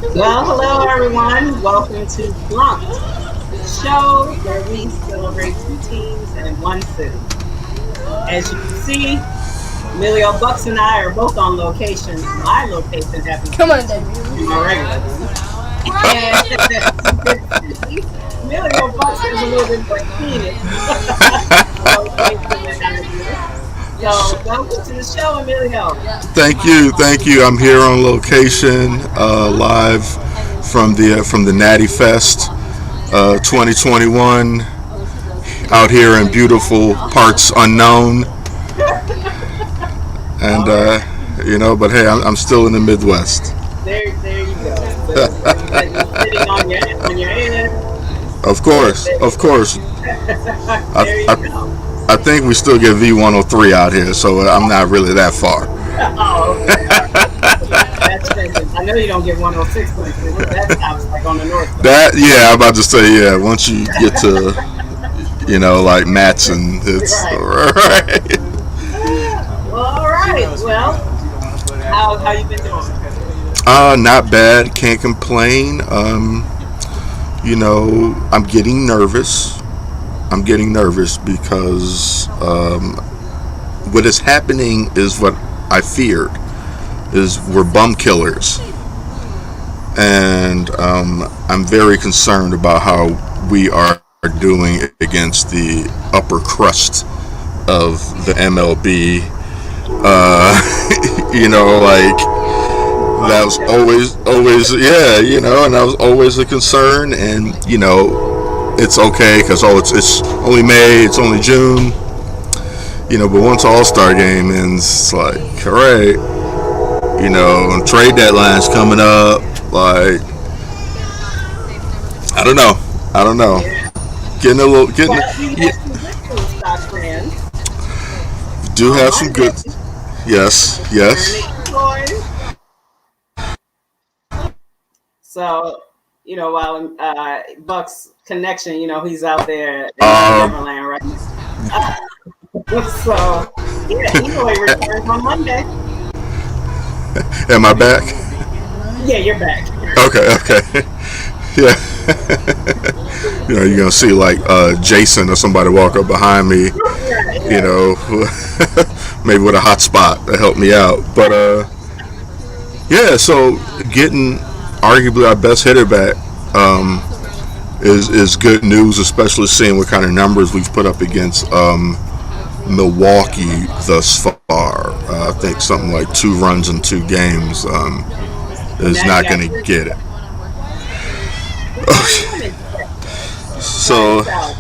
Well, hello everyone. Welcome to Plunked, the show where we celebrate two teams and one city. As you can see, Emilio Bucks and I are both on location. My location happens to Come be on, my debut. regular one. And as you can see, Emilio Bucks has a little bit more Phoenix location than I do. So, welcome to the show, Emilio. Thank you. I'm here on location, live from the Natty Fest 2021, out here in beautiful parts unknown, and All right. but hey, I'm still in the Midwest. There you go. So you're sitting on your ass. Of There, course, there, of course. I, there you go. I think we still get V103 out here, so I'm not really that far. Oh, okay, all right. So that changes. I know you don't get 106.3. That stops like on the north side. That I'm about to say once you get to like Matson, it's Right. right. Well, all right. Well, how you been doing? Not bad. Can't complain. I'm getting nervous. I'm getting nervous because what is happening is what I feared. Is we're bum killers, and I'm very concerned about how we are doing against the upper crust of the MLB. Like that was always, and that was always a concern. And it's okay because it's only May, it's only June, but once All Star game ends, it's like, all right, and trade deadline's coming up. Like, I don't know, Yeah. getting a little, Well, we yeah, have some good news, Sox fans. do On have some good, Monday, yes. Ernie Boys. So, while Buck's connection, he's out there in Um, Neverland right now. So, yeah, Eloy returns on Monday. am I back? Yeah, you're back. Okay, yeah. You're gonna see like Jason or somebody walk up behind me, Right, you right. know, maybe with a hot spot to help me out. But yeah, so getting arguably our best hitter back is good news, especially seeing what kind of numbers we've put up against Milwaukee thus far. I think something like 2 runs in 2 games And is now you not got going to Chris. get it. What's going on in Texas? Down So south.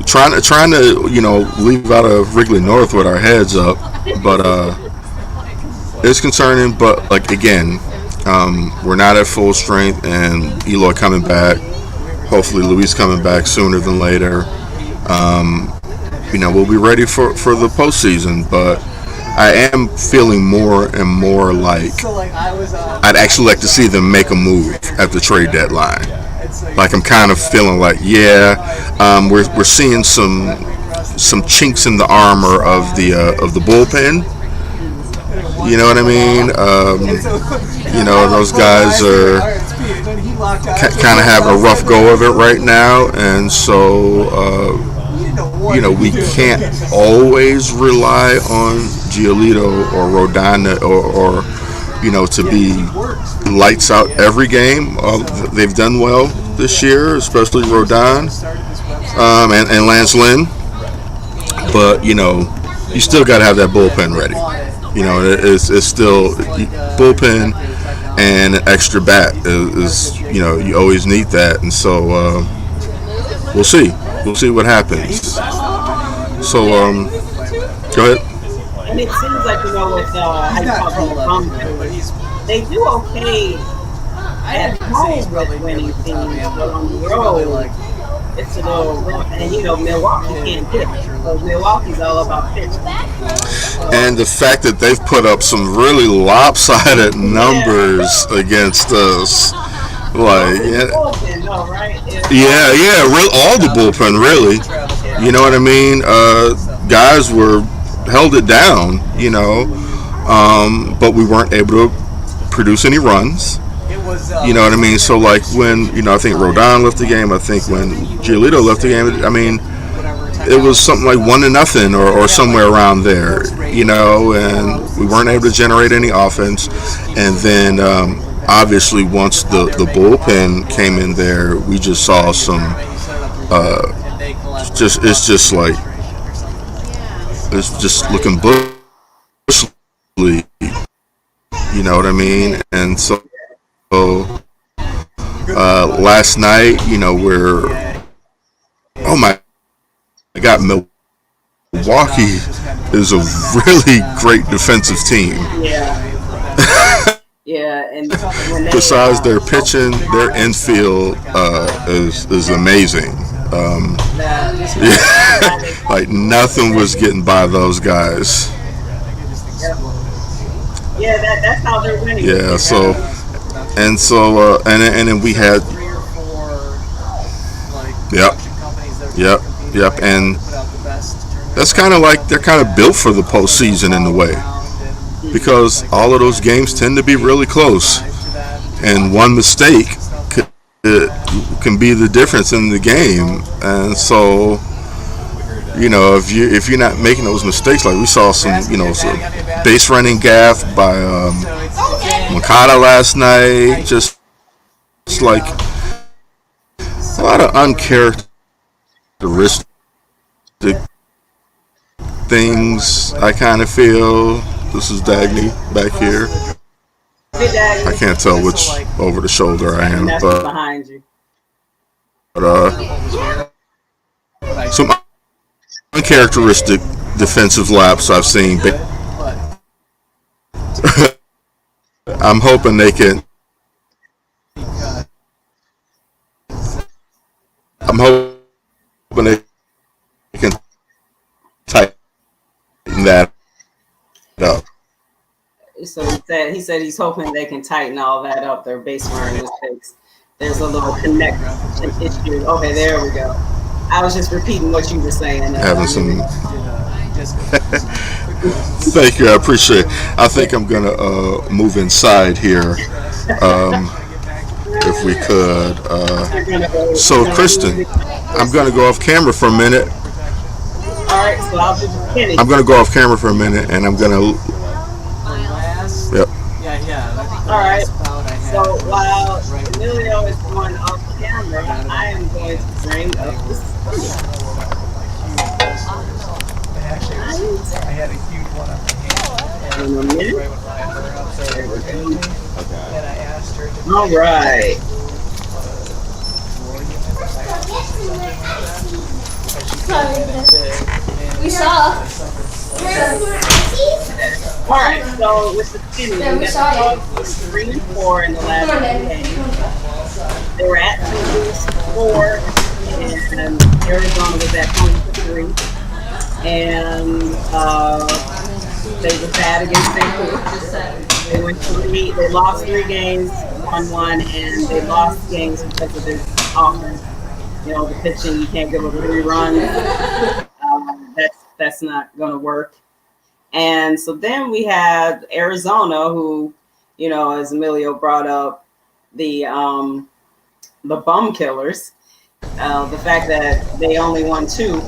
trying to leave out of Wrigley North with our heads up, but it's concerning. But like again, we're not at full strength, and Eloy coming back. Hopefully, Luis coming back sooner than later. Um, we'll be ready for the postseason. But I am feeling more and more like I'd actually like to see them make a move at the trade deadline. Like I'm kind of feeling like, we're seeing some chinks in the armor of the bullpen. You know what I mean? Those guys are kind of having a rough go of it right now, and so we can't always rely on Giolito or Rodana or to be lights out every game. They've done well this year, especially Rodon and Lance Lynn. But you still got to have that bullpen ready. It's still bullpen and an extra bat is you always need that, and so we'll see. We'll see what happens. So Yeah, go ahead. and it seems like, with how you call these bum killers, they do okay at home with winning teams, but on the road, it's a little rough. And Milwaukee can't hit, so Milwaukee's all about pitching. So And the fact that they've put up some really lopsided yeah, numbers against us, like mostly the bullpen, though, right? all the bullpen really. You Yeah, know what I mean? Guys were held it down, but we weren't able to produce any runs. You know what I mean? So like when I think Rodon left the game, I think when Giolito left the game, I mean it was something like 1-0 or somewhere around there. And we weren't able to generate any offense. And then obviously once the bullpen came in there, we just saw some. It's just like it's just looking bushly. You know what I mean? And so last night, we're oh my God, Milwaukee is a really great defensive team. Yeah. Yeah, and when they, Besides their pitching, their infield is amazing. Like nothing was getting by those guys. yeah, that's how they're winning. Yeah. And then we had. Yep. Yep. Yep. And that's kind of like they're kind of built for the postseason in a way, because all of those games tend to be really close, and one mistake can be the difference in the game. And so, if you're not making those mistakes, like we saw some base running gaff by Makata last night, just like a lot of uncharacteristic things. I kind of feel. This is Dagny back here. I can't tell which over the shoulder I am, but behind you. Some uncharacteristic defensive laps I've seen. I'm hoping they can. I'm hoping they can tighten that up. So he said he's hoping they can tighten all that up. Their base running mistakes. There's a little connection issue. Okay, there we go. I was just repeating what you were saying. Having some. Thank you, I appreciate it. I think I'm gonna move inside here, if we could. So, Kristen, I'm gonna go off camera for a minute. All right, so I'll do the finish. I'm gonna go off camera for a minute, and I'm gonna. Yep. All right. So while Emilio is going off camera, I am going to bring up the studio. I had a huge one on my hand. And I asked her to. All right. We saw. All right, so with the skinny, we got 3-4 in the last game. They were at 2-4, and Arizona was at home for 3. And they were bad against St. Louis. They went 3. They lost 3 games, won 1, and they lost games because of their offense. The pitching, you can't give up 3 runs. That's not going to work. And so then we had Arizona, who, as Emilio brought up, the bum killers. The fact that they only won 2,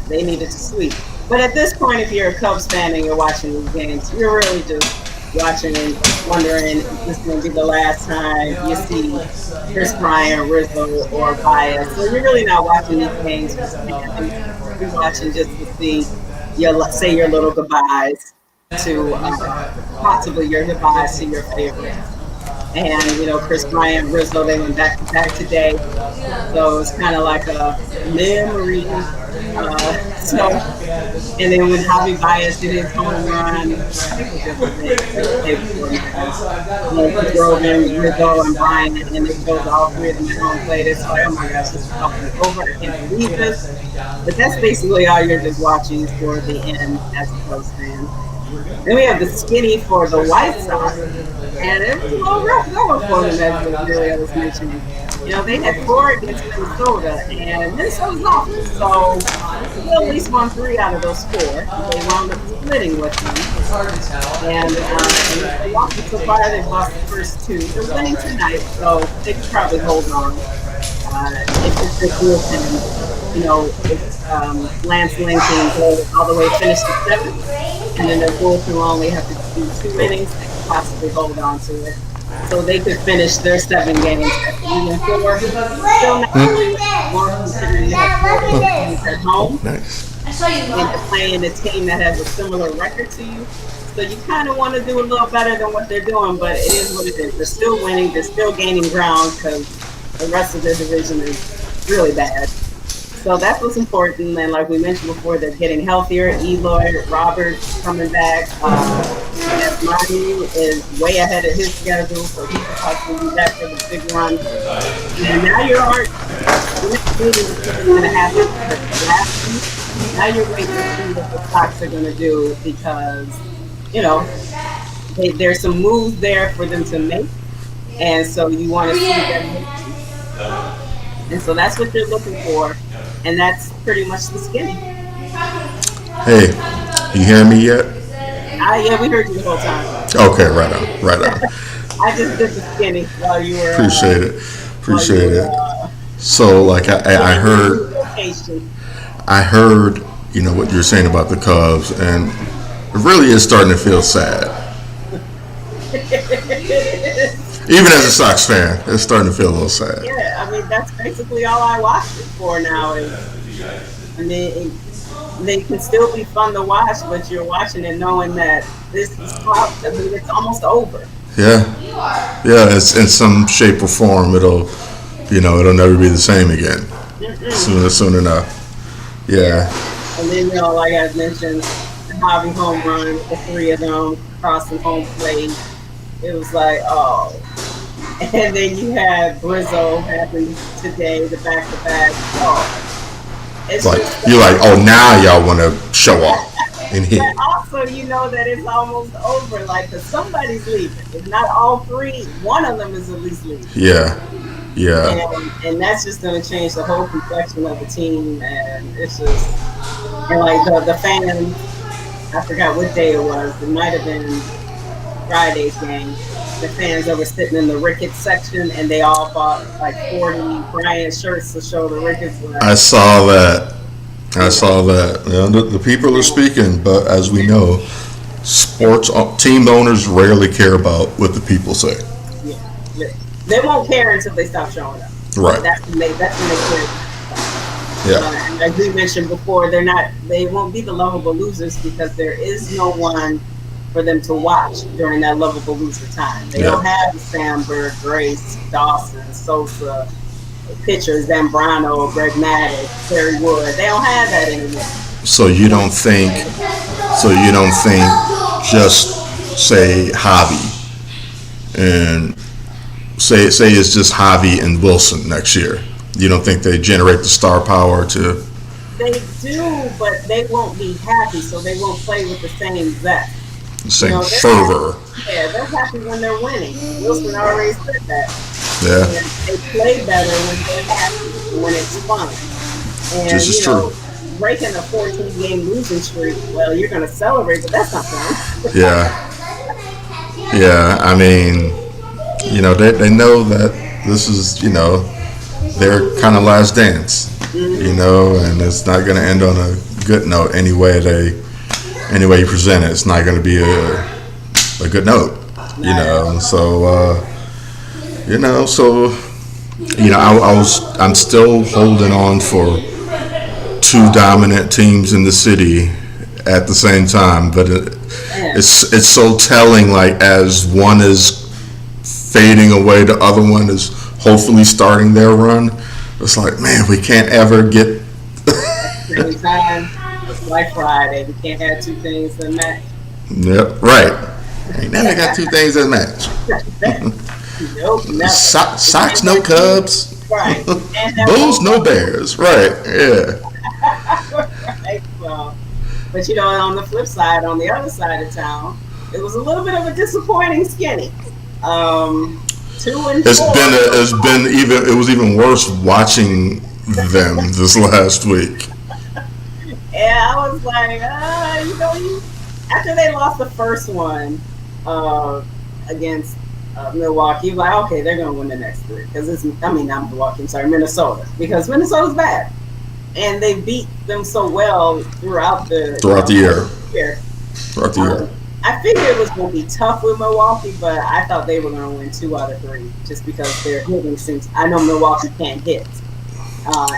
they needed to sweep. But at this point, if you're a Cubs fan and you're watching these games, you're really just watching and wondering if this is going to be the last time you see Chris Bryant, Rizzo, or Baez. So you're really not watching these games for fans. You're watching just to see say your little goodbyes to possibly your goodbyes to your favorites. And Chris Bryant, Rizzo, they went back to back today, so it's kind of like a memory. And then when Javi Baez did his home run, I think it was just the day before he drove in Rizzo and Bryant, and they chose all 3 of them at home plate. It's like, oh my gosh, this is fucking over. I can't believe this. But that's basically all you're just watching for the end as a Cubs fan. Then we have the skinny for the White Sox, and it was a little rough going for them, as Emilio was mentioning. They had 4 against Minnesota, and Minnesota's awful. So they at least won 3 out of those 4. They wound up splitting with them. And they lost so far. They've lost the first two. They're winning tonight, so they could probably hold on. It's just this Wilson, if Lance Lincoln go all the way finish the seventh, and then the Wilson will only have to do 2 innings, they could possibly hold on to it. So they could finish their 7 games at 3-4. Still not really more considering they have 4 games at home. Nice. And you're playing a team that has a similar record to you. So you kind of want to do a little better than what they're doing, but it is what it is. They're still winning. They're still gaining ground because the rest of their division is really bad. So that's what's important. And like we mentioned before, they're getting healthier. Eloy Roberts coming back. Manu is way ahead of his schedule, so he can possibly be back for the big run. And now you're next meeting is going to happen last week. Now you're waiting to see what the Sox are going to do because, there's some moves there for them to make. And so you want to see them. And so that's what you're looking for. And that's pretty much the skinny. Hey, you hearing me yet? Yeah, we heard you the whole time. Okay, right on. I just did the skinny while you were. Appreciate it. So, like, I heard, what you're saying about the Cubs, and it really is starting to feel sad. Even as a Sox fan, it's starting to feel a little sad. Yeah, I mean, that's basically all I watch it for now. They can still be fun to watch, but you're watching it knowing that this is it's almost over. Yeah, it's in some shape or form. It'll never be the same again. Soon enough. Yeah. And then, like I mentioned, the Javi home run, the 3 of them crossing home plate. It was like, oh. And then you had Brizzo happen today, the back-to-back. Oh. It's like, just, you're like, oh, now y'all want to show off and hit. But also, you know that it's almost over, like, because somebody's leaving. If not all 3, one of them is at least leaving. Yeah. And that's just going to change the whole complexion of the team. And it's just, and like the fans, I forgot what day it was. It might have been Friday's game. The fans that were sitting in the Ricketts section, and they all bought like 40 Bryant shirts to show the Ricketts. I saw that. The people are speaking, but as we know, sports team owners rarely care about what the people say. Yeah. They won't care until they stop showing up. Right. That's when they care. Yeah. And as we mentioned before, they won't be the lovable losers because there is no one for them to watch during that lovable loser time. They don't have the Sandberg, Grace, Dawson, Sosa, pitchers, Zambrano, Greg Maddux, Terry Wood. They don't have that anymore. So you don't think just say Javi and say it's just Javi and Wilson next year. You don't think they generate the star power to? They do, but they won't be happy, so they won't play with the same zest. Same fervor. They're happy when they're winning. Wilson already said that. Yeah. And they play better when they're happy, when it's fun. And, this is true. Breaking a 14-game losing streak, well, you're going to celebrate, but that's not fun. Yeah, I mean, they know that this is, their kind of last dance, and it's not going to end on a good note any way you present it. It's not going to be a good note, I'm still holding on for 2 dominant teams in the city at the same time, but it's so telling. Like as one is fading away, the other one is hopefully starting their run. It's like, man, we can't ever get. Same time, it's like Friday. We can't have 2 things that match. Yep, right. Ain't never got 2 things that match. Nope, never. Sox, no Cubs. Right. Bulls, no Bears. Right. Yeah. Right. Well, but on the flip side, on the other side of town, it was a little bit of a disappointing skinny. 2-4. It was even worse watching them this last week. Yeah, I was like, after they lost the first one against Milwaukee, like, okay, they're going to win the next three. Because not Milwaukee, I'm sorry, Minnesota. Because Minnesota's bad. And they beat them so well throughout the year. I figured it was going to be tough with Milwaukee, but I thought they were going to win 2 out of 3 just because their hitting seems. I know Milwaukee can't hit,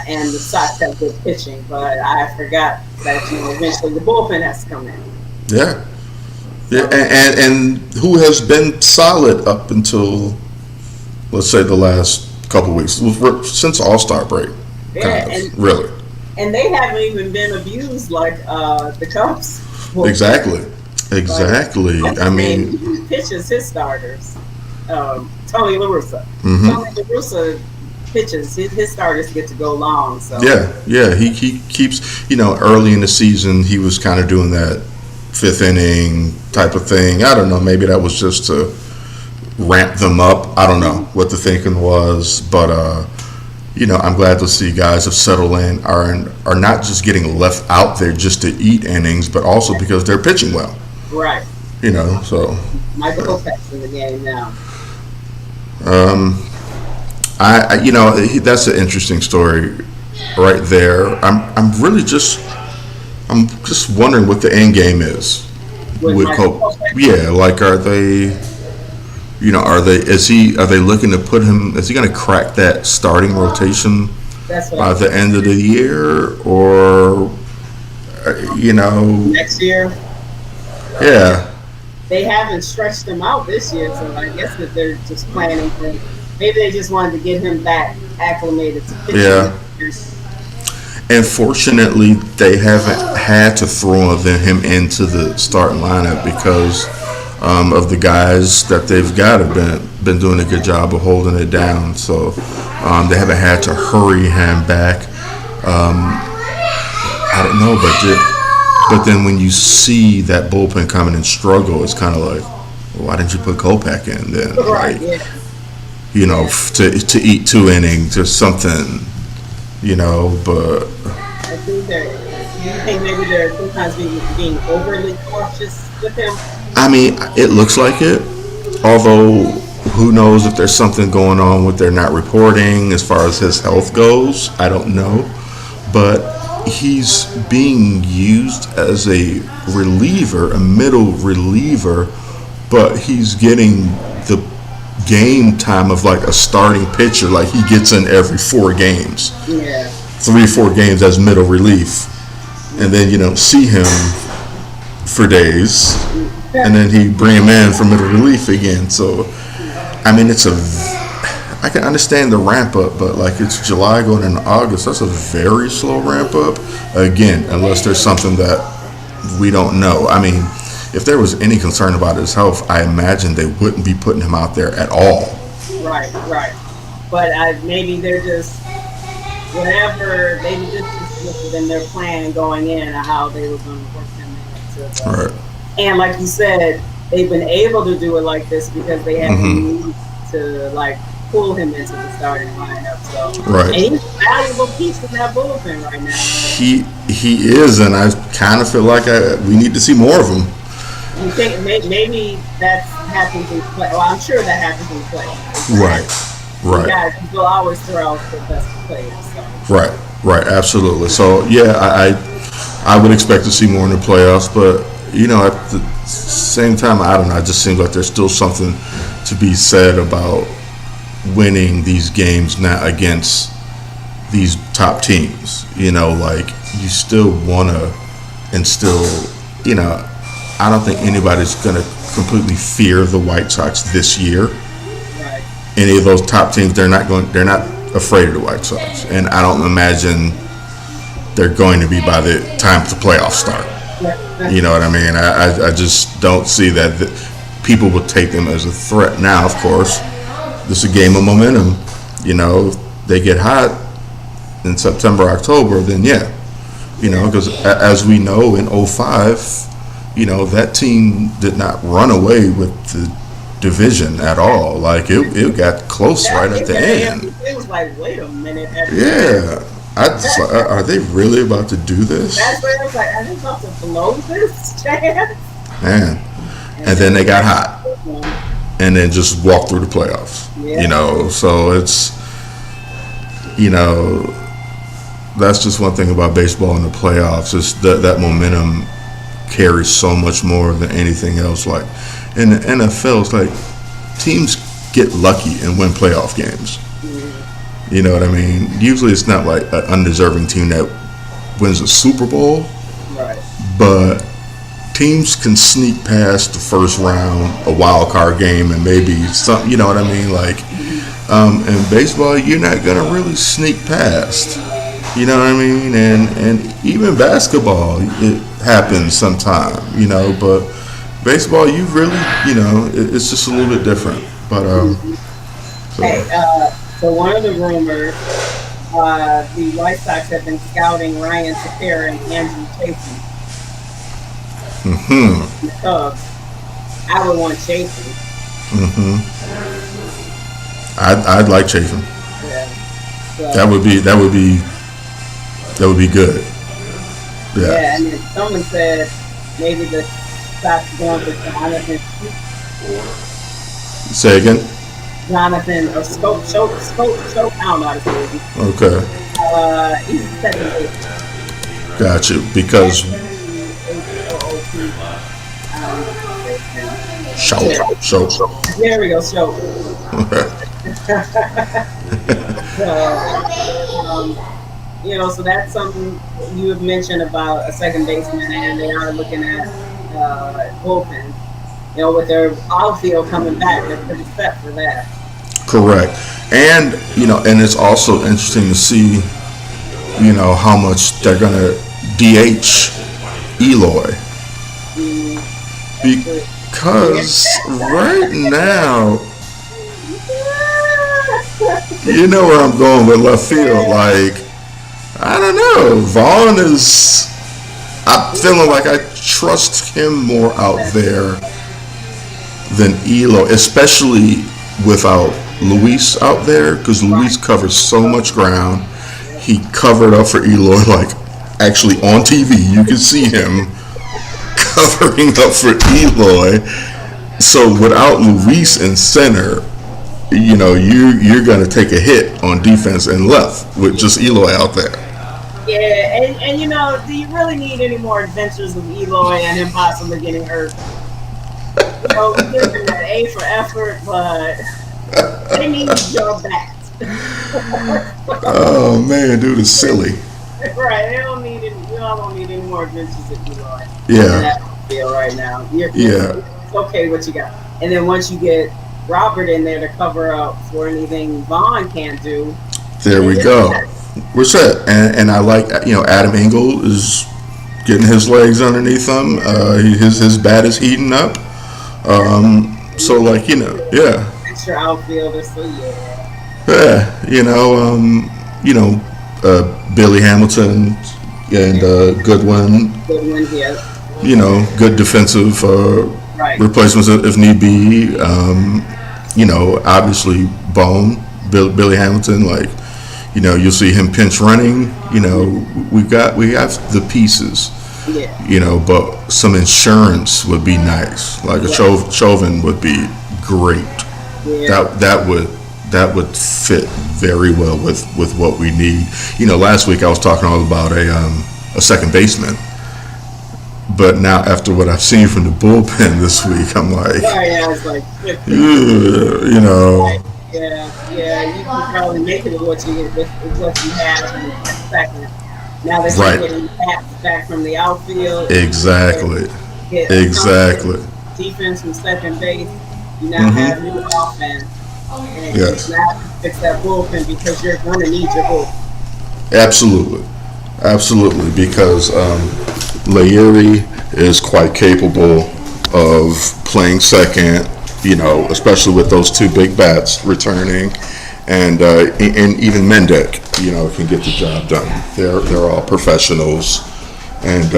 and the Sox have good pitching, but I forgot that eventually the bullpen has to come in. Yeah, and who has been solid up until, let's say, the last couple weeks since All-Star break. Yeah, really. And they haven't even been abused like the Cubs. Exactly. I mean, he pitches his starters. Tony La Russa. Mm-hmm. Tony La Russa pitches his starters get to go long. So yeah. He keeps early in the season he was kind of doing that 5th inning type of thing. I don't know. Maybe that was just to ramp them up. I don't know what the thinking was, but I'm glad to see guys have settled in, are not just getting left out there just to eat innings, but also because they're pitching well. Right. So Michael Kopech's in the game now. That's an interesting story right there. I'm just wondering what the end game is with Cope. Yeah, like are they looking to put him, is he going to crack that starting rotation by the end of the year, or next year? Yeah. They haven't stretched him out this year, so I guess that they're just planning for. Maybe they just wanted to get him back acclimated to pitching. Yeah. And fortunately, they haven't had to throw him into the starting lineup because of the guys that they've got have been doing a good job of holding it down. So they haven't had to hurry him back. I don't know, but then when you see that bullpen coming and struggle, it's kind of like, well, why didn't you put Kopech in then? Right. Like, to eat 2 innings or something, but. I think do you think maybe they're sometimes being overly cautious with him? I mean, it looks like it. Although, who knows if there's something going on with their not reporting as far as his health goes. I don't know. But he's being used as a reliever, a middle reliever, but he's getting the game time of like a starting pitcher. Like he gets in every 4 games. Yeah. 3-4 games as middle relief. And then you don't see him for days. And then he bring him in for middle relief again. So, I mean, I can understand the ramp up, but like it's July going into August. That's a very slow ramp up. Again, unless there's something that we don't know. I mean, if there was any concern about his health, I imagine they wouldn't be putting him out there at all. Right. But maybe they're just whatever. Maybe this is within their plan going in and how they were going to work him into. Right. And like you said, they've been able to do it like this because they haven't needed to like pull him into the starting lineup. So right. And he's a valuable piece in that bullpen right now. He is, and I kind of feel like we need to see more of him. You think maybe that happens in play? Well, I'm sure that happens in play. Right. Yeah, you'll always throw out the best players. So. Right. Absolutely. So yeah, I would expect to see more in the playoffs, but. At the same time, I don't know. It just seems like there's still something to be said about winning these games now against these top teams. Like you still want to instill. I don't think anybody's going to completely fear the White Sox this year. Right. Any of those top teams, they're not afraid of the White Sox, and I don't imagine they're going to be by the time the playoffs start. You know what I mean? I just don't see that people would take them as a threat. Now, of course, this is a game of momentum. If they get hot in September, October, then yeah. Because as we know in 2005, that team did not run away with the division at all. Like, it got close right at the end. It was like, wait a minute. Yeah. Are they really about to do this? That's where I was like, are they about to blow this chance? man. And then they got hot, and then just walked through the playoffs. Yeah. You know, so it's, you know, that's just one thing about baseball in the playoffs. Is that momentum carries so much more than anything else. Like in the NFL, it's like teams get lucky and win playoff games. You know what I mean? Usually it's not like an undeserving team that wins a Super Bowl, Right. but teams can sneak past the first round, a wild card game, and maybe something. You know what I mean? Like in baseball, you're not gonna really sneak past. You know what I mean? And even basketball, it happens sometime. You know, but baseball, you really, you know, it's just a little bit different. But so. Hey, so one of the rumors, the White Sox have been scouting Ryan Tepera and Andrew Chafin. The Cubs. I would want Chafin. I'd like Chafin. Yeah. So, That would be good. yeah, and then someone said maybe the Sox going for Jonathan. Say again. Jonathan or Scope. I don't know how to say it. Okay, He's the second base. got you. Because show. There we go, show. You know, so that's something you have mentioned about a second baseman, and they are looking at bullpen. You know, with their outfield coming back, they're pretty set for that. Correct. And, you know, and it's also interesting to see, you know, how much they're going to DH Eloy. Because right now, you know where I'm going with left field. Like, I don't know. Vaughn is, I'm feeling like I trust him more out there than Eloy, especially without Luis out there, because Luis covers so much ground. He covered up for Eloy, like actually on TV. You can see him covering up for Eloy. So without Luis in center, you know, you're going to take a hit on defense and left with just Eloy out there. Yeah, and you know, do you really need any more adventures of Eloy and him possibly getting hurt? You know, we give him that A for effort, but they need your bat. Oh man, dude is silly. Right, they don't need any. We all don't need any more adventures of Eloy. Yeah. That feel right now. Yeah. It's okay what you got, and then once you get Robert in there to cover up for anything Vaughn can't do. There we go. We're set. And I like, you know, Adam Engel is getting his legs underneath him. His bat is heating up. So like, you know, yeah. Extra outfielder, so yeah. Yeah, you know, Billy Hamilton and Goodwin. Goodwin, yes. You know, good defensive replacements if need be. You know, obviously Bone, Billy Hamilton, like, you know, you'll see him pinch running. You know, we have the pieces. Yeah. You know, but some insurance would be nice. Like a Chauvin would be great. Yeah. That would fit very well with what we need. You know, last week I was talking all about a second baseman. But now, after what I've seen from the bullpen this week, I'm like, yeah, it's like, you know. Yeah, you can probably make it with what you have in the second. Now that you're getting bats back from the outfield. Exactly. Defense from second base, you now have new offense. And yes. You now have to fix that bullpen because you're going to need your bullpen. Absolutely, because Lairi is quite capable of playing second, you know, especially with those two big bats returning, and even Mendick, you know, can get the job done. They're all professionals, and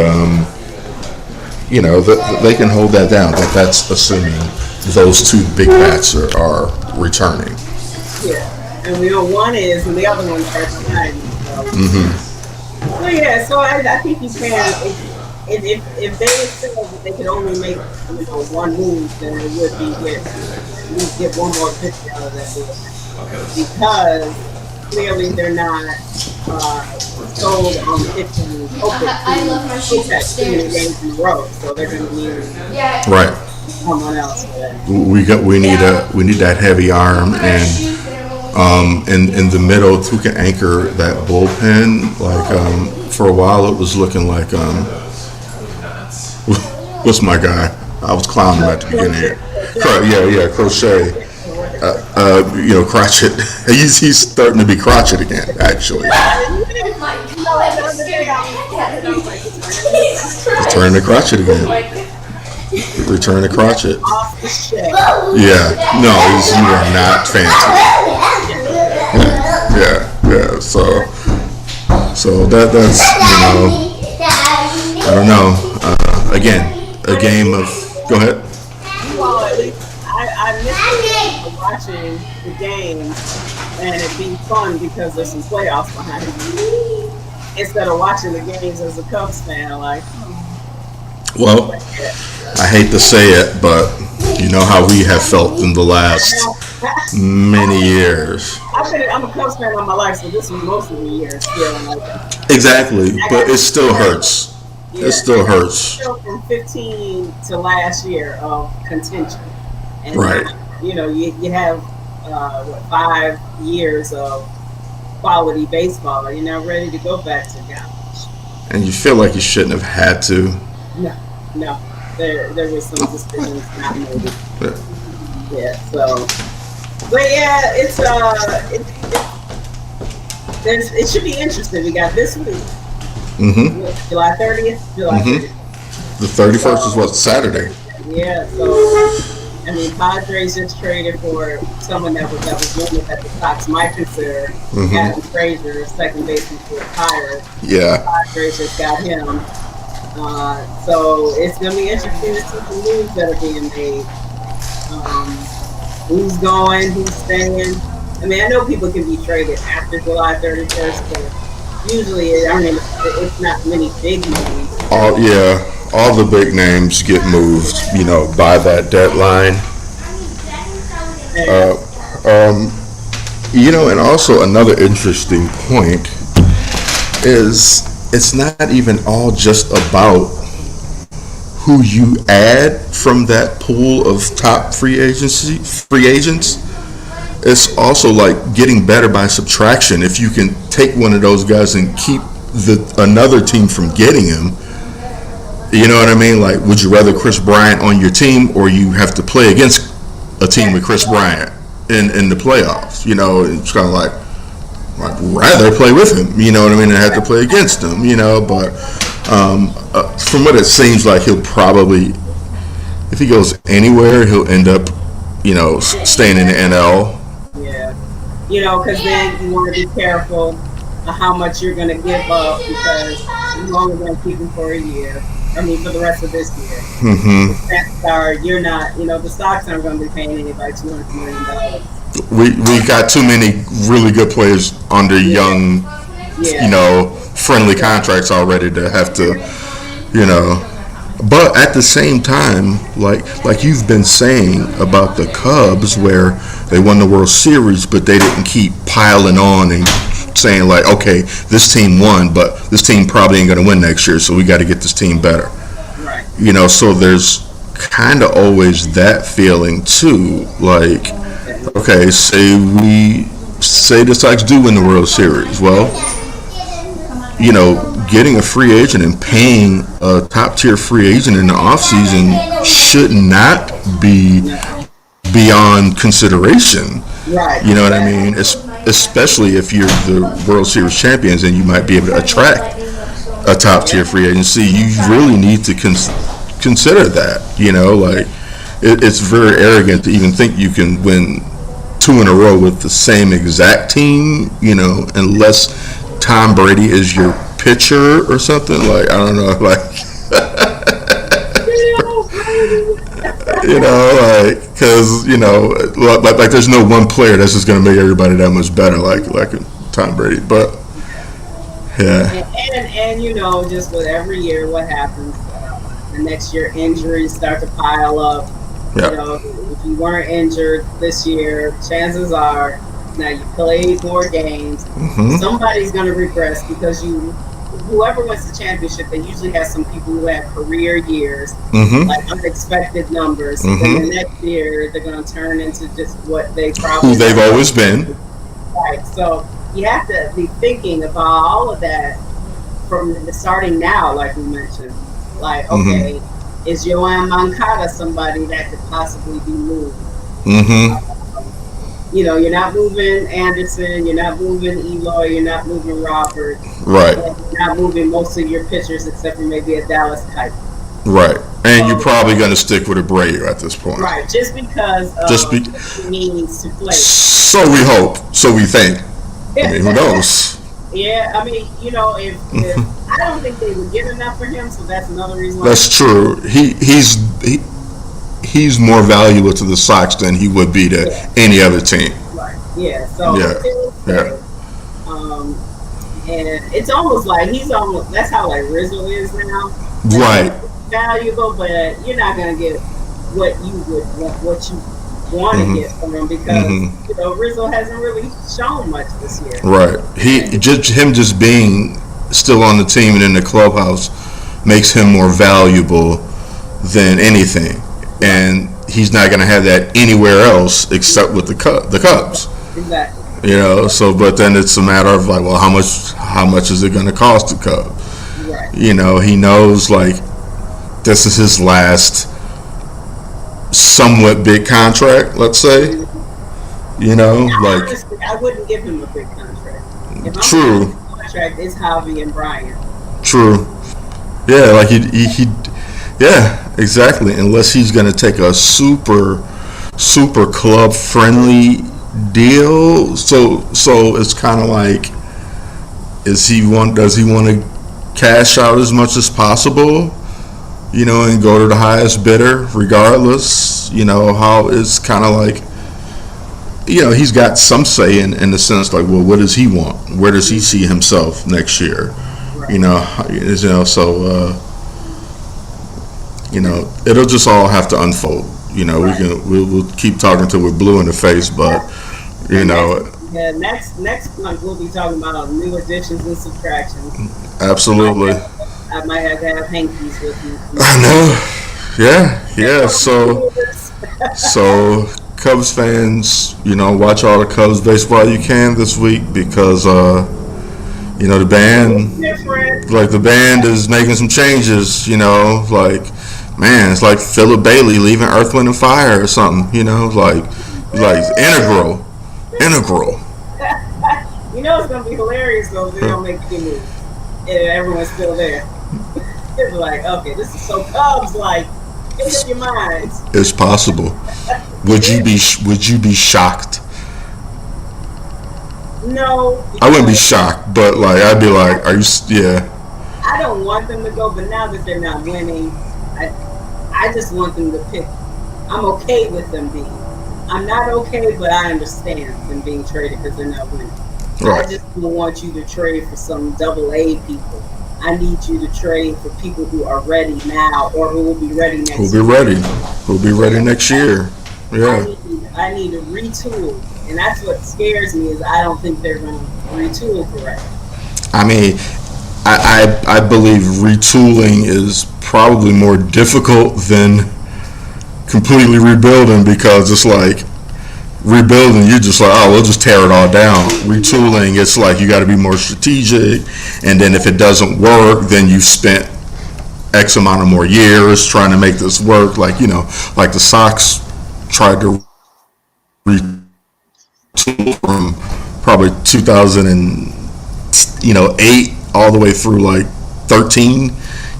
you know, they can hold that down. That's assuming those two big bats are returning. Yeah, and we know one is, and the other one starts behind. So. So yeah, so I think you can. if they had said that they could only make one move, then it would be at least get one more pitcher out of that deal because clearly they're not sold on pitching too many games in a row, so they're going to need Right. someone else for that. We need that heavy arm and in the middle who can anchor that bullpen. Like for a while it was looking like what's my guy? I was clowning him at the beginning here. Crochet. Crotchet. He's starting to be crotchet again, actually. Return to crotchet again. Return to crotchet. Yeah. No, you are not fancy. Yeah. So that's I don't know. Again, a game of. Go ahead. Well, at least I miss watching the games and it being fun because there's some playoffs behind it. Instead of watching the games as a Cubs fan, like. Well, I hate to say it, but you know how we have felt in the last many years. I'm a Cubs fan all my life, so this was most of the year feeling like that. Exactly, but it still hurts. Yeah, it still hurts. Still from 15 to last year of contention, and right. You have 5 years of quality baseball. You're now ready to go back to college. And you feel like you shouldn't have had to. No. There was some decisions not made. Yeah. So, but yeah, it should be interesting. We got this week. Mm-hmm. July 30th. The 31st is what, Saturday? Yeah. So, I mean, Padres just traded for someone that was limited that the Sox might consider. Adam Frazier, second baseman for the Pirates. Yeah. Padres just got him. So it's going to be interesting to see the moves that are being made. Who's going, who's staying. I mean, I know people can be traded after July 31st, but usually, it's not many big names. All the big names get moved, by that deadline. And also another interesting point is it's not even all just about who you add from that pool of top free agents. It's also like getting better by subtraction. If you can take one of those guys and keep another team from getting him, you know what I mean? Like, would you rather Chris Bryant on your team, or you have to play against a team with Chris Bryant in the playoffs? It's kind of like, I'd rather play with him, you know what I mean, and have to play against him, but from what it seems like, he'll probably, if he goes anywhere, he'll end up, staying in the NL. Yeah. Because then you want to be careful of how much you're going to give up because you're only going to keep him for a year. For the rest of this year. Mm-hmm. You're not, the Sox aren't going to be paying anybody $200 million. We got too many really good players under young, friendly contracts already to have to, But at the same time, like you've been saying about the Cubs, where they won the World Series, but they didn't keep piling on and saying like, okay, this team won, but this team probably ain't going to win next year, so we got to get this team better. Right. So there's kind of always that feeling too, like. Okay, say the Sox do win the World Series. Well, getting a free agent and paying a top-tier free agent in the offseason should not be beyond consideration. Right. You know what I mean? Especially if you're the World Series champions and you might be able to attract a top-tier free agency. You really need to consider that. It's very arrogant to even think you can win 2 in a row with the same exact team, unless Tom Brady is your pitcher or something. Like, I don't know, because like there's no one player that's just going to make everybody that much better, like Tom Brady. But Yeah. And you know, just with every year, what happens? The next year, injuries start to pile up. You Yeah. know, if you weren't injured this year, chances are now you played more games. Mhm. Somebody's going to regress because whoever wins the championship, they usually have some people who have career years, Mhm. like unexpected numbers. Then the Mhm. next year, they're going to turn into just what they Who probably they've were. always been. Right. So you have to be thinking about all of that from starting now, like we mentioned. Like, Mhm. okay, is Joanne Moncada somebody that could possibly be moved? Mhm. Um, you know, you're not moving Anderson, you're not moving Eloy, you're not moving Robert, Right. and you're not moving most of your pitchers except for maybe a Dallas type. Right. And you're So, probably going to stick with Abreu at this point. right, just because Just of be. what he needs to play. So we hope. So we think. I mean, who knows? Yeah, I mean, you know, if I don't think they would get enough for him, so that's another reason why. That's true. He's more valuable to the Sox than he would be to Yeah, any other team. right. Yeah, so Yeah. until Yeah. then, um, and it's almost like he's almost that's how like Rizzo is now. Like he's Right. valuable, but you're not gonna get what you would what you want to Mhm. get from him because Mhm. you know Rizzo hasn't really shown much this year. Right. Him just being still on the team and in the clubhouse makes him more valuable than anything, Right. and he's not going to have that anywhere else except with the Cubs. Exactly. You know. So, but then it's a matter of like, well, how much is it going to cost the Cubs? Right. You know, he knows like this is his last somewhat big contract. Let's say. You know, Now, like honestly, I wouldn't give him a big contract. If I'm giving him true, a contract, it's Javi and Brian. true. Yeah, like yeah, exactly. Unless he's gonna take a super club friendly deal. So it's kind of like, does he want to cash out as much as possible? You know, and go to the highest bidder regardless. You know how it's kind of like. You know, he's got some say in the sense like, well, what does he want? Where does he see himself next year? Right. You know, so it'll just all have to unfold. You know, Right. we'll keep talking till we're blue in the face, but you And know, next month we'll be talking about new additions and subtractions. absolutely. I might have to have hankies with me. I know. Yeah. So Cubs fans, watch all the Cubs baseball you can this week because the band, Different. like the band is making some changes. Like man, it's like Philip Bailey leaving Earth, Wind and Fire or something. Like integral. You know it's gonna be hilarious though if they don't make any moves and everyone's still there. It's like, okay, this is so Cubs like. It's in your minds. It's possible. Would you be shocked? No. I wouldn't be shocked, but like I'd be like, are you? Yeah. I don't want them to go, but now that they're not winning, I just want them to pick. I'm okay with them being. I'm not okay, but I understand them being traded because they're not winning. Right. I just don't want you to trade for some AA people. I need you to trade for people who are ready now or who will be ready next Who'll year. be ready? Who'll be ready next year? Yeah. I need to retool. And that's what scares me is I don't think they're going to retool correctly. I mean, I believe retooling is probably more difficult than completely rebuilding because it's like rebuilding, you're just like, oh, we'll just tear it all down. Retooling, it's like you got to be more strategic, and then if it doesn't work, then you've spent X amount of more years trying to make this work. Like like the Sox tried to retool from probably 2008 all the way through like 13.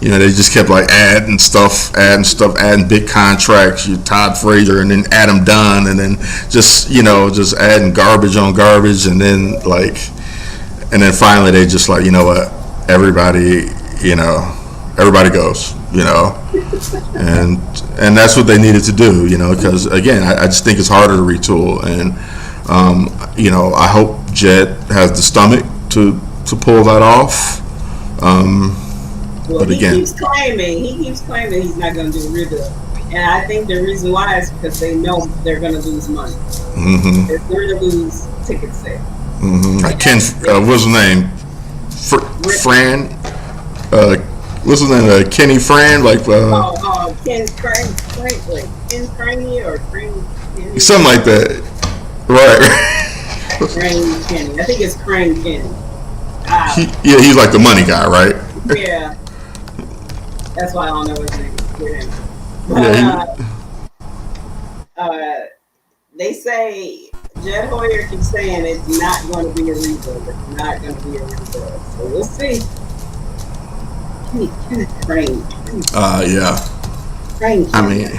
They just kept like adding stuff, adding big contracts. You Todd Frazier and then Adam Dunn, and then just adding garbage on garbage, and then finally they just like, you know what, everybody goes, and that's what they needed to do, because again, I just think it's harder to retool, and I hope Jed has the stomach to to pull that off. Well, But he again, keeps claiming he's not going to do a rebuild, and I think the reason why is because they know they're going to lose money. mm-hmm, They're going to lose ticket sales. mm-hmm. Like Ken, what's his name? Fran. What's his name? Kenny Fran. Like. Ken Craney or Crane. Something like that. Right. Crane Kenny. I think it's Crane Kenny. He's like the money guy, right? Yeah. That's why I don't know his name. They say Jed Hoyer keeps saying it's not going to be a rebuild. It's not going to be a rebuild. So we'll see. Crane. Yeah. Crane Kenny. I mean,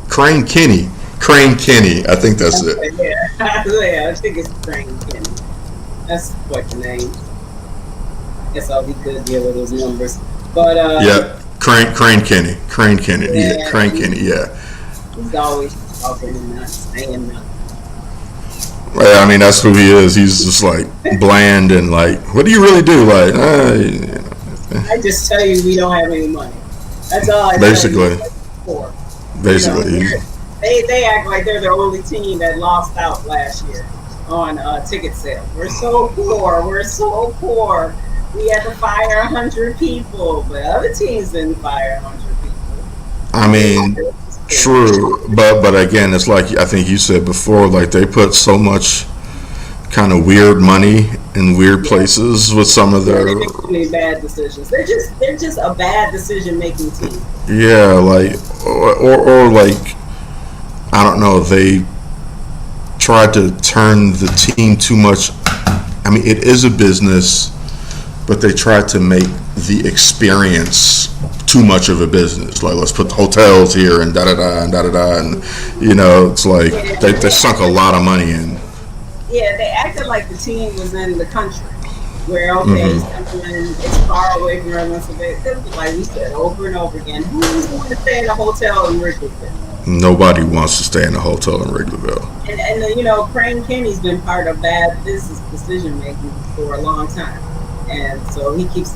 Crane Kenny. Crane Kenny. I think that's it. Yeah. I think it's Crane Kenny. That's what the name. Guess I'll be good deal with those numbers. But yeah, Crane Kenny. Crane Kenny. Yeah, Crane Kenny. Yeah. He's always talking and not saying nothing. Yeah, I mean that's who he is. He's just like bland and like, what do you really do? Like, I just tell you we don't have any money. That's all I basically. Basically, you know, they act like they're the only team that lost out last year on ticket sales. We're so poor. We're so poor. We had to fire 100 people, but other teams didn't fire 100 people. I mean, true, but again, it's like I think you said before, like they put so much kind of weird money in weird places with some of their. They make so many bad decisions. They're just a bad decision making team. Yeah, like or like I don't know. They tried to turn the team too much. I mean, it is a business. But they tried to make the experience too much of a business. Like, let's put hotels here and da-da-da and da-da-da. And, you know, it's like they sunk a lot of money in. Yeah, they acted like the team was in the country. Where, okay, it's far away from everyone. So like we said over and over again, who's going to stay in a hotel in Wrigleyville? Nobody wants to stay in a hotel in Wrigleyville. And you know, Crane Kenny's been part of bad business decision-making for a long time. And so he keeps.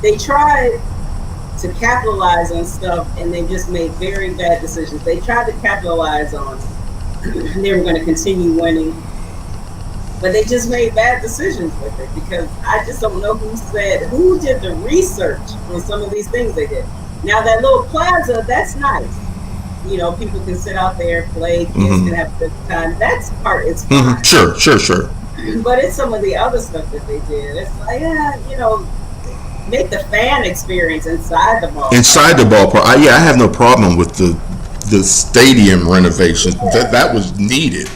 They tried to capitalize on stuff, and they just made very bad decisions. They tried to capitalize on. They were going to continue winning, but they just made bad decisions with it because I just don't know who did the research on some of these things they did. Now that little plaza, that's nice. You know, people can sit out there, play, kids can have a good time. That's part. It's fine. Sure. But it's some of the other stuff that they did. It's like, you know, make the fan experience inside the ballpark. Inside the ballpark, I have no problem with the stadium renovation. That was needed.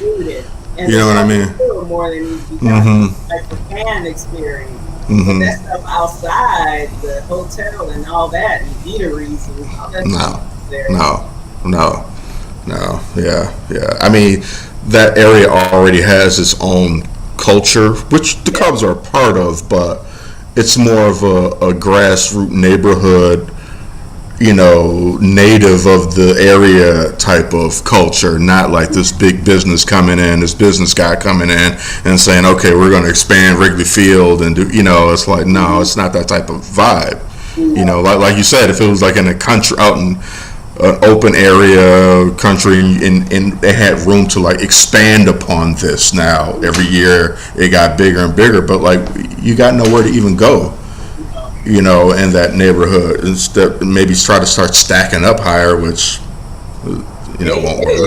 And you know what I mean? More than needs to be done. Like the fan experience. But that stuff outside the hotel and all that, and eateries and all that stuff. No. Yeah. I mean, that area already has its own culture, which the Cubs are a part of, but it's more of a grassroots neighborhood, you know, native of the area type of culture, not like this big business coming in, this business guy coming in and saying, okay, we're going to expand Wrigley Field and do, you know, it's like, no, it's not that type of vibe. You know, like you said, if it was like in a country, out in an open area country, and they had room to like expand upon this. Now every year it got bigger and bigger, but like you got nowhere to even go, you know, in that neighborhood. Instead, maybe try to start stacking up higher, which you know won't work.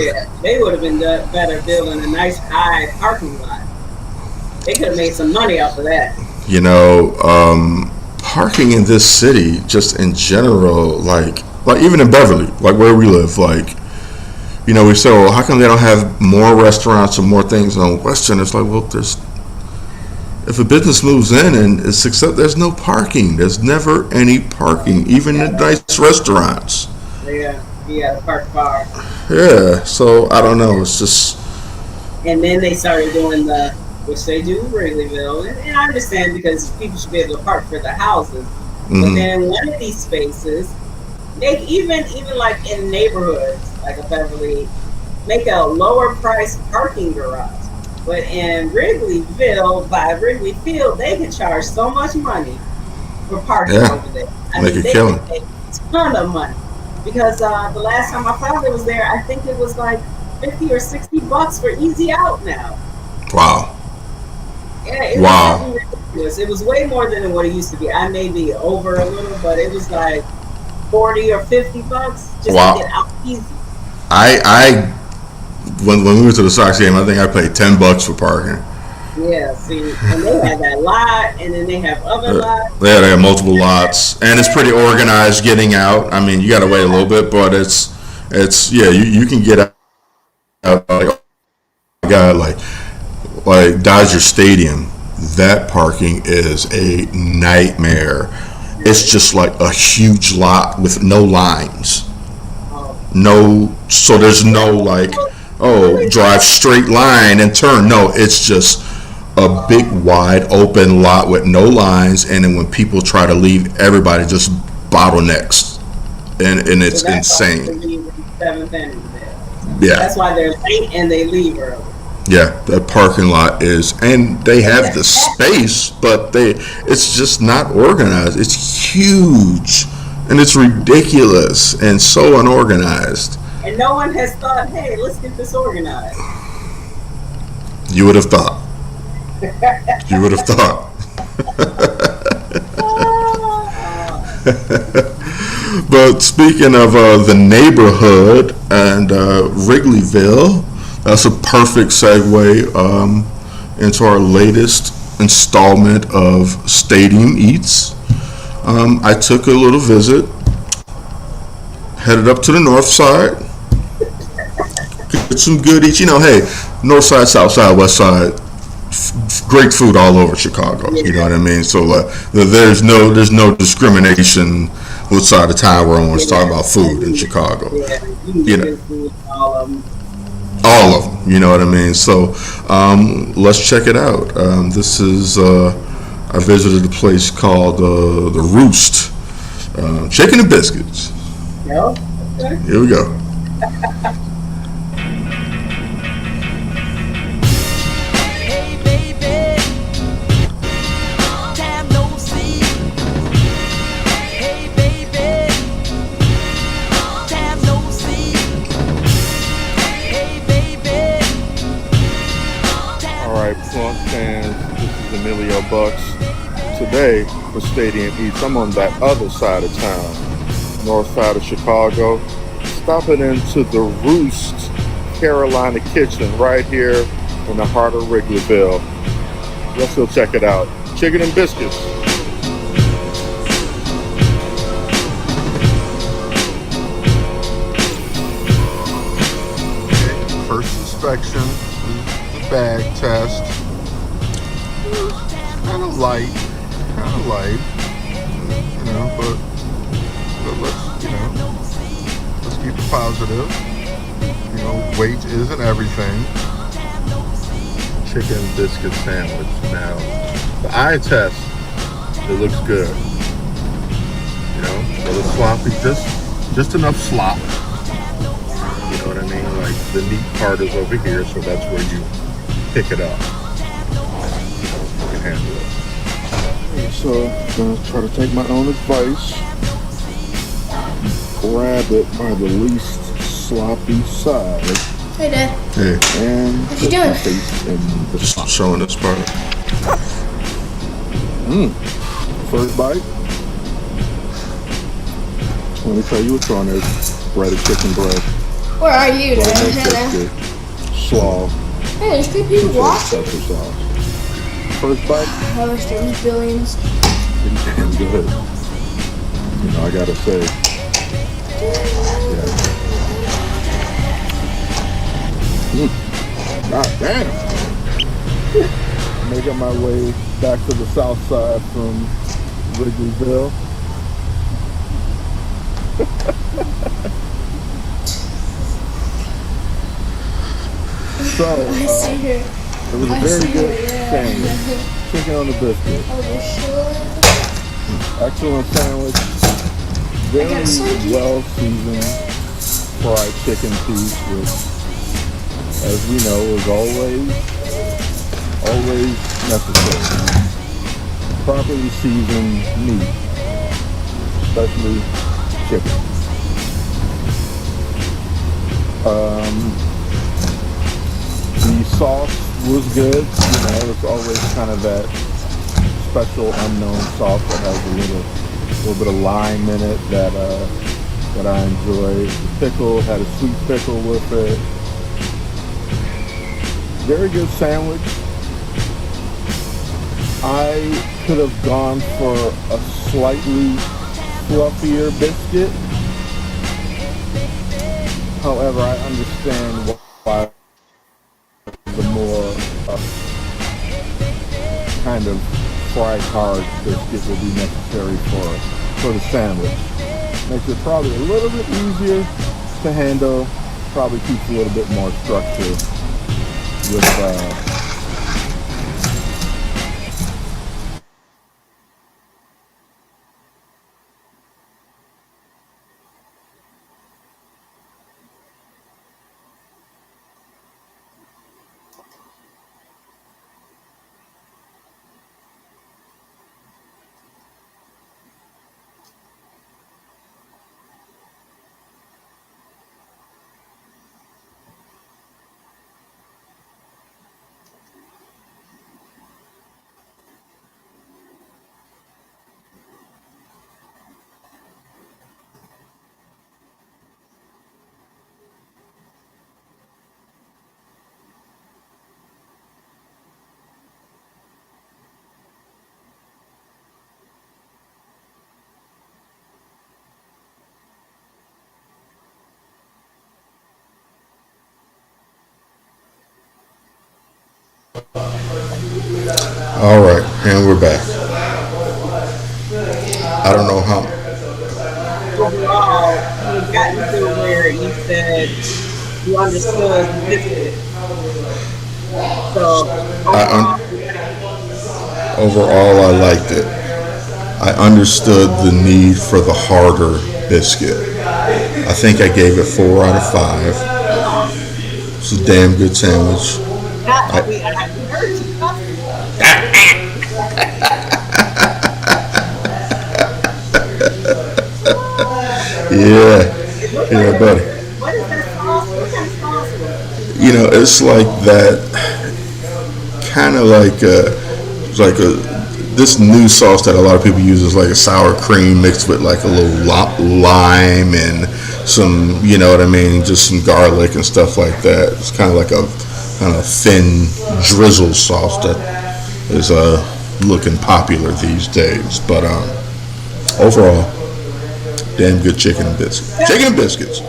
They would have been better building a nice high parking lot. They could have made some money off of that. You know, parking in this city, just in general, like even in Beverly, like where we live, like, you know, we say, well, how come they don't have more restaurants or more things on Western? It's like, well, if a business moves in and it's success, there's no parking. There's never any parking, even in nice restaurants. Yeah, park bar. Yeah, so I don't know. It's just. And then they started doing which they do in Wrigleyville, and I understand because people should be able to park for the houses. But then one of these spaces, make even like in neighborhoods like a Beverly, make a lower price parking garage. But in Wrigleyville, by Wrigley Field, they can charge so much money for parking Yeah, over there. I make mean, a they can killing. take a ton of money because the last time my father was there, I think it was like 50 or 60 bucks for easy out now. Wow. Yeah, it was Wow. something ridiculous. It was way more than what it used to be. I may be over a little, but it was like 40 or 50 bucks just to get Wow. out easy. I when we went to the Sox game, I think I paid $10 for parking. Yeah, see, and they have that lot, and then they have other lots. They have multiple lots, and it's pretty organized getting out. I mean, you got to wait a little bit, but it's yeah, you can get out like oh my God, like Dodger Stadium. That parking is a nightmare. It's just like a huge lot with no lines. Oh, No, so there's no like, oh, drive straight line and turn. No, it's just a big wide open lot with no lines, and then when people try to leave, everybody just bottlenecks, and so it's that's why they insane. leave in the seventh inning there. Yeah, That's why they're late and they leave early. yeah, that parking lot is, and they And have the space, but it's just not organized. It's huge, and it's ridiculous and so unorganized. no one has thought, hey, let's get this organized. You would have thought. You would have thought. But speaking of the neighborhood and Wrigleyville, that's a perfect segue into our latest installment of Stadium Eats. I took a little visit, headed up to the north side, get some good eats. You know, hey, north side, south side, west side, great food all over Chicago. You know Yeah, what I mean? So there's no discrimination what side of town we're on when it's talking yeah, about food in Chicago. yeah. You can You get know, good food, all of them. all of them. You know what I mean? So let's check it out. This is I visited a place called the Roost, Chicken and Biscuits. No? Okay. Here we go. Hey baby, time no see. Hey baby, time no see. Hey baby, All right, Plunk fans, this is Emilio Bucks. Today for Stadium Eats, I'm on that other side of town, north side of Chicago, stopping into the Roost Carolina Kitchen right here in the heart of Wrigleyville. Let's go check it out. Chicken and biscuits. First inspection, the bag test. Kind of light, but let's keep it positive. You know, weight isn't everything. Chicken biscuit sandwich. Now, the eye test, it looks good. You know, a little sloppy, just enough slop. You know what I mean? Like the meat part is over here, so that's where you pick it up. You can handle it. So I'm gonna try to take my own advice, grab it by the least sloppy side, Hey, Dad. Hey, and What you put my doing? face in the just slop. showing us part. First bite. Let me tell you what's on there. Breaded chicken breast, Where are you, Dad? butternut Hey, biscuit, slaw, hey, there's three people and watching. pepper sauce. First bite, How much there's billions. pretty damn good. You know, I gotta say, yeah. God damn. Making my way back to the south side from Wrigleyville. So, I see her. it was a I very see good her, yeah. sandwich. Chicken on the biscuit. Oh, they're sure. Excellent sandwich. Very got psychic. well seasoned fried chicken piece, which, as we know, is always always necessary. Properly seasoned meat, especially chicken. The sauce was good. It's always kind of that special unknown sauce that has a little bit of lime in it that I enjoy. The pickle had a sweet pickle with it. Very good sandwich. I could have gone for a slightly fluffier biscuit. However, I understand why the more kind of fried hard biscuit will be necessary for the sandwich. Makes it probably a little bit easier to handle. Probably keeps a little bit more structure with All right, and we're back. I don't know how. Overall, you had gotten to where you said you understood the biscuit. So I overall, Overall, I liked it. I understood the need for the harder biscuit. I think I gave it 4 out of 5. It's a damn good sandwich. we heard you talking. Yeah, It looks yeah, like buddy. what is that sauce? What kind of sauce was it? It's like that, kind of like this new sauce that a lot of people use is like a sour cream mixed with like a little lime and some, you know what I mean, just some garlic and stuff like that. It's kind of like a kind of thin drizzle sauce that is looking popular these days. But overall, damn good chicken and biscuits. Chicken and biscuits.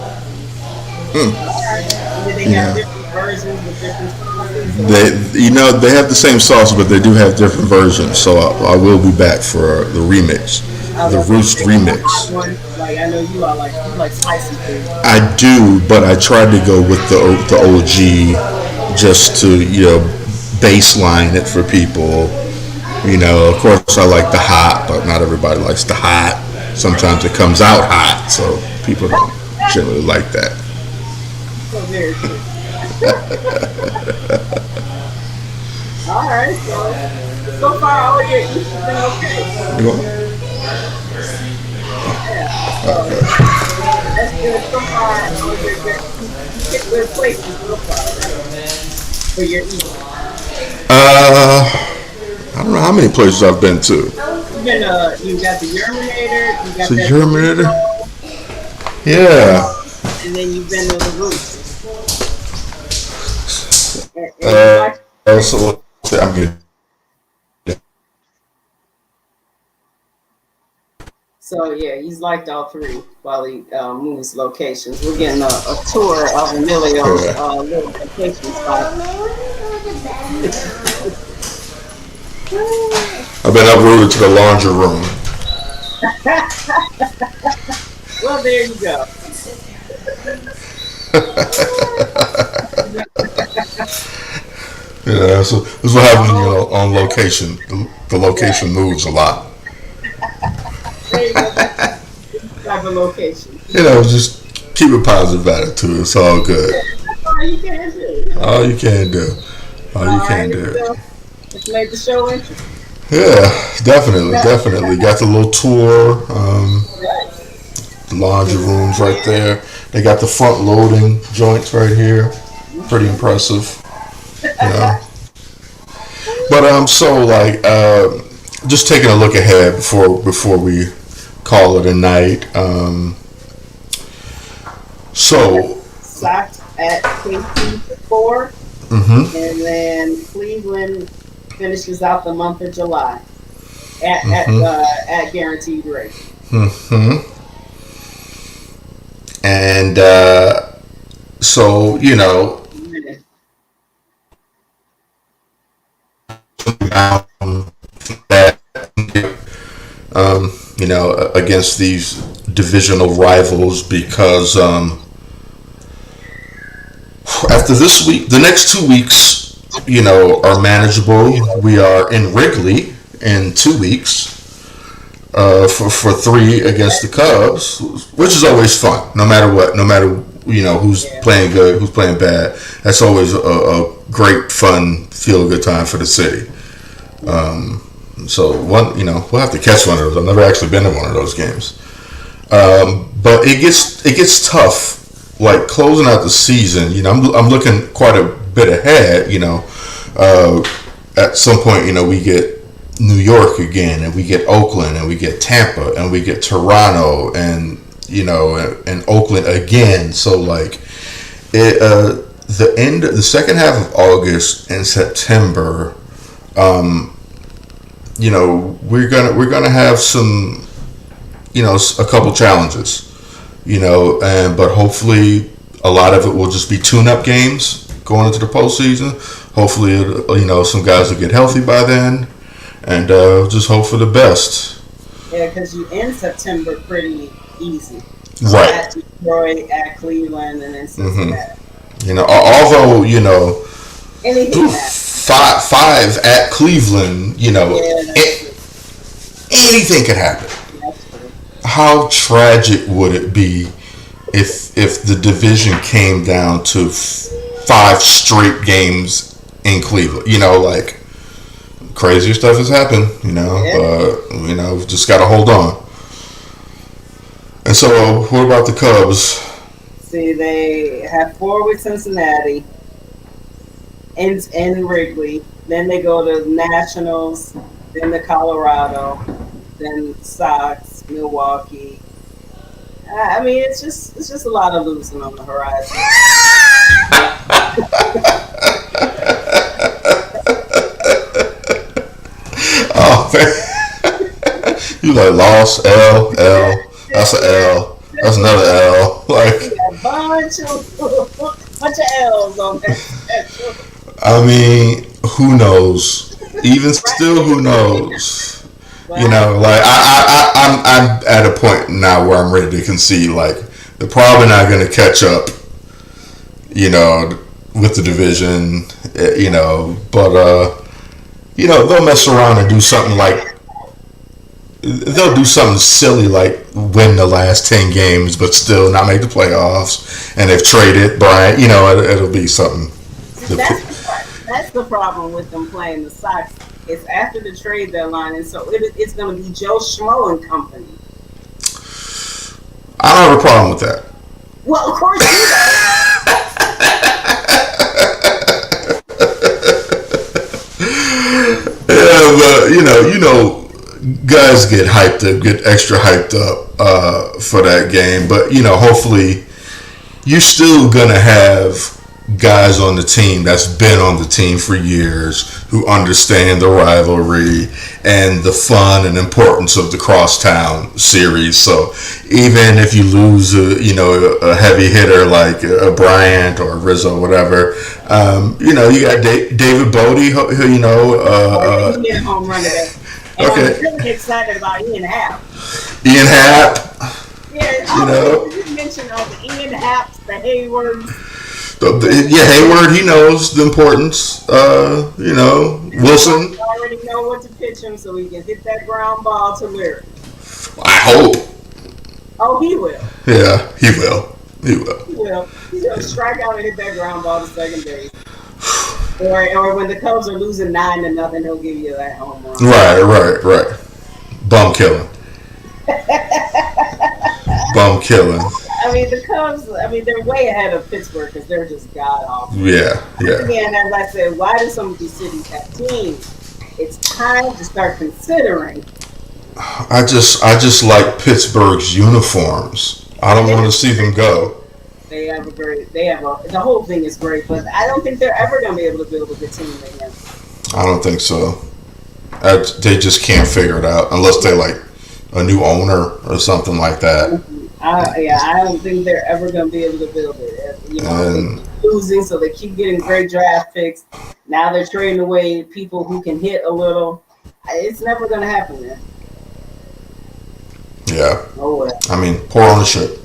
And did they have Yeah. different versions with different sauces? They have the same sauce, but they do have different versions. So I will be back for the remix, the Roost remix. Like I know you are like you like spicy food. I do, but I tried to go with the OG just to baseline it for people. Of course I like the hot, but not everybody likes the hot. Sometimes it comes out hot, so people don't generally like that. So very true. All right, so far all of your eats have been okay. You know? That's good. So far all of your good. You pick good places so far for your eating. I don't know how many places I've been to. You got the Urminator, you got The that Urminator? Yeah. and then you've been to the Roost. And you like, So I'm good. so yeah, he's liked all three while he moves locations. We're getting a tour of Emilio's little vacation spot. I've been uprooted to the laundry room. Well, there you go. Yeah, so this is what happens when you're on location. The location moves a lot. There you go. Type of location. Just keep a positive attitude. It's all good. That's all you can do. All you can do. All you can do. Which made the show interesting. Yeah, definitely. Got the little tour, Right. the laundry rooms right there. They got the front loading joints right here. Pretty impressive. Yeah. But so like just taking a look ahead before we call it a night. So Sox at KC for 4, mhm. and then Cleveland finishes out the month of July Mhm. at guaranteed rate. Mhm. And so that against these divisional rivals because after this week, the next 2 weeks, are manageable. We are in Wrigley in 2 weeks for 3 against the Cubs, which is always fun. No matter what, no matter who's playing good, who's playing bad. That's always a great, fun, feel good time for the city. So we'll have to catch one of those. I've never actually been to one of those games. But it gets tough. Like closing out the season, I'm looking quite a bit ahead. At some point, we get New York again, and we get Oakland, and we get Tampa, and we get Toronto, and and Oakland again. So like the second half of August and September, we're gonna have some, a couple challenges, but hopefully a lot of it will just be tune-up games going into the postseason. Hopefully, some guys will get healthy by then, and just hope for the best. Yeah, because you end September pretty easy. Right. At Detroit, at Cleveland, and then Cincinnati. Although Anything happens. five at Cleveland, anything could happen. That's true. How tragic would it be if the division came down to 5 straight games in Cleveland? Like crazier stuff has happened. We've just got to hold on. And so, what about the Cubs? See, they have 4 with Cincinnati in Wrigley. Then they go to Nationals, then the Colorado, then Sox, Milwaukee. I mean, it's just a lot of losing on the horizon. Oh man, you like lost L. That's an L. That's another L. Like A bunch of L's on that special. I mean, who knows? Even still, who knows? Like I'm at a point now where I'm ready to concede. Like they're probably not going to catch up. With the division. But they'll mess around and do something like. They'll do something silly like win the last 10 games, but still not make the playoffs. And they've traded Bryant. It'll be something. That's the problem with them playing the Sox. It's after the trade deadline, and so it's going to be Joe Schmo and company. I don't have a problem with that. Well, of course you Yeah, but guys get hyped up, get extra hyped up for that game. But hopefully, you're still gonna have guys on the team that's been on the team for years who understand the rivalry and the fun and importance of the crosstown series. So even if you lose a heavy hitter like a Bryant or Rizzo, whatever, you got David Bodie, who he hit a home run today. And Okay. I'm really excited about Ian Happ. Ian Happ, Yeah, you mentioned all the Ian Happs, the Haywards. Hayward, he knows the importance. Wilson, You already know what to pitch him so he can hit that ground ball to Lyric. I hope. Oh, he will. Yeah, he will. He will. He will. He's going to strike out and hit that ground ball to second base. Or when the Cubs are losing 9-0, he'll give you that home run. Right. Bum killing. Bum killing. I mean, the Cubs. I mean, they're way ahead of Pittsburgh because they're just god awful. Yeah. Again, as I said, why do some of these cities have teams? It's time to start considering. I just like Pittsburgh's uniforms. I don't want to see them go. The whole thing is great, but I don't think they're ever going to be able to build a good team again. I don't think so. They just can't figure it out unless they like a new owner or something like that. I don't think they're ever going to be able to build it. They keep losing, so they keep getting great draft picks. Now they're trading away people who can hit a little. It's never going to happen, man. Yeah. Oh well. I mean, poor ownership.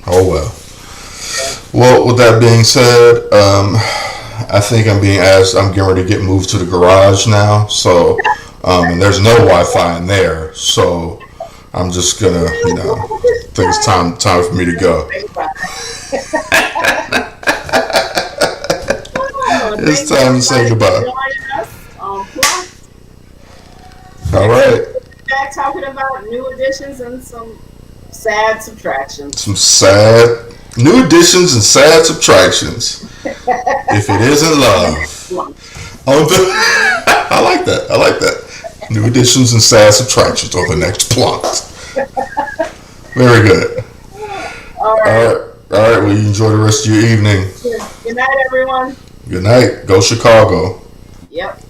Oh well. Well, with that being said, I think I'm getting ready to get moved to the garage now. So, and there's no Wi-Fi in there. So, I'm just gonna, think it's time for me to go. It's time to say goodbye. All right. Back talking about new additions and some sad subtractions. New additions and sad subtractions. If it isn't love. I like that. New additions and sad subtractions on the next Plunked. Very good. All right. Well, you enjoy the rest of your evening. Good night, everyone. Good night. Go Chicago. Yep.